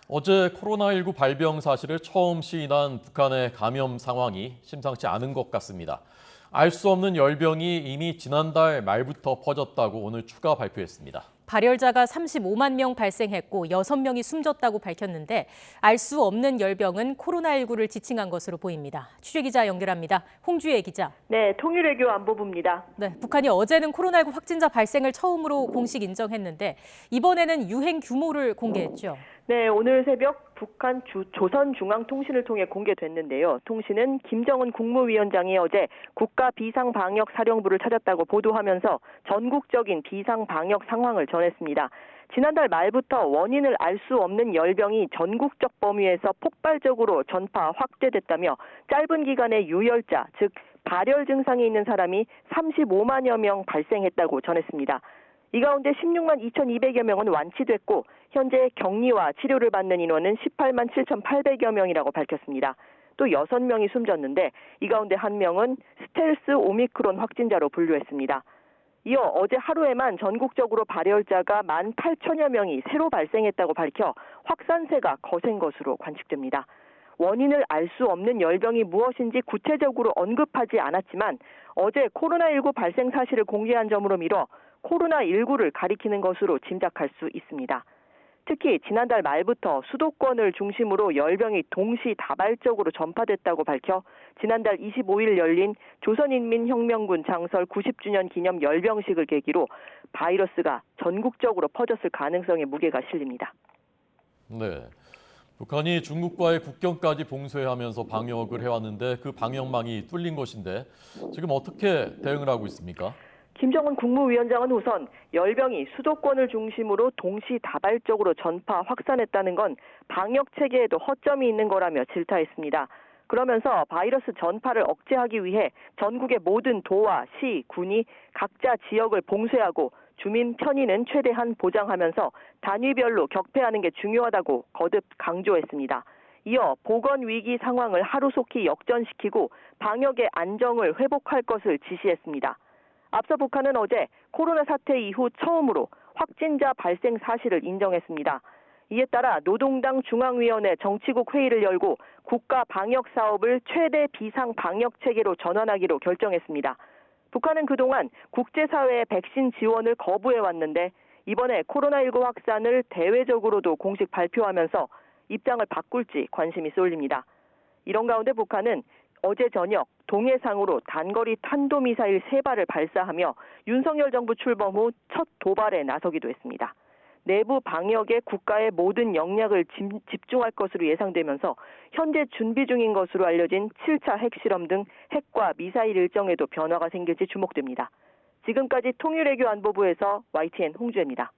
어제 코로나19 발병 사실을 처음 시인한 북한의 감염 상황이 심상치 않은 것 같습니다. 알 수 없는 열병이 이미 지난달 말부터 퍼졌다고 오늘 추가 발표했습니다. 발열자가 35만 명 발생했고 6명이 숨졌다고 밝혔는데 알 수 없는 열병은 코로나19를 지칭한 것으로 보입니다. 취재기자 연결합니다. 홍주혜 기자. 네, 통일외교 안보부입니다. 네, 북한이 어제는 코로나19 확진자 발생을 처음으로 공식 인정했는데 이번에는 유행 규모를 공개했죠. 네, 오늘 새벽 북한 조선중앙통신을 통해 공개됐는데요. 통신은 김정은 국무위원장이 어제 국가비상방역사령부를 찾았다고 보도하면서 전국적인 비상방역 상황을 전했습니다. 지난달 말부터 원인을 알 수 없는 열병이 전국적 범위에서 폭발적으로 전파 확대됐다며 짧은 기간에 유혈자, 즉 발열 증상이 있는 사람이 35만여 명 발생했다고 전했습니다. 이 가운데 16만 2,200여 명은 완치됐고 현재 격리와 치료를 받는 인원은 18만 7,800여 명이라고 밝혔습니다. 또 6명이 숨졌는데 이 가운데 1명은 스텔스 오미크론 확진자로 분류했습니다. 이어 어제 하루에만 전국적으로 발열자가 18,000여 명이 새로 발생했다고 밝혀 확산세가 거센 것으로 관측됩니다. 원인을 알 수 없는 열병이 무엇인지 구체적으로 언급하지 않았지만 어제 코로나19 발생 사실을 공개한 점으로 미뤄 코로나19를 가리키는 것으로 짐작할 수 있습니다. 특히 지난달 말부터 수도권을 중심으로 열병이 동시다발적으로 전파됐다고 밝혀 지난달 25일 열린 조선인민혁명군 장설 90주년 기념 열병식을 계기로 바이러스가 전국적으로 퍼졌을 가능성에 무게가 실립니다. 네, 북한이 중국과의 국경까지 봉쇄하면서 방역을 해왔는데 그 방역망이 뚫린 것인데 지금 어떻게 대응을 하고 있습니까? 김정은 국무위원장은 우선 열병이 수도권을 중심으로 동시다발적으로 전파 확산했다는 건 방역 체계에도 허점이 있는 거라며 질타했습니다. 그러면서 바이러스 전파를 억제하기 위해 전국의 모든 도와 시, 군이 각자 지역을 봉쇄하고 주민 편의는 최대한 보장하면서 단위별로 격퇴하는 게 중요하다고 거듭 강조했습니다. 이어 보건위기 상황을 하루속히 역전시키고 방역의 안정을 회복할 것을 지시했습니다. 앞서 북한은 어제 코로나 사태 이후 처음으로 확진자 발생 사실을 인정했습니다. 이에 따라 노동당 중앙위원회 정치국 회의를 열고 국가 방역 사업을 최대 비상 방역 체계로 전환하기로 결정했습니다. 북한은 그동안 국제사회의 백신 지원을 거부해왔는데 이번에 코로나19 확산을 대외적으로도 공식 발표하면서 입장을 바꿀지 관심이 쏠립니다. 이런 가운데 북한은 어제 저녁 동해상으로 단거리 탄도미사일 3발을 발사하며 윤석열 정부 출범 후 첫 도발에 나서기도 했습니다. 내부 방역에 국가의 모든 역량을 집중할 것으로 예상되면서 현재 준비 중인 것으로 알려진 7차 핵실험 등 핵과 미사일 일정에도 변화가 생길지 주목됩니다. 지금까지 통일외교 안보부에서 YTN 홍주혜입니다.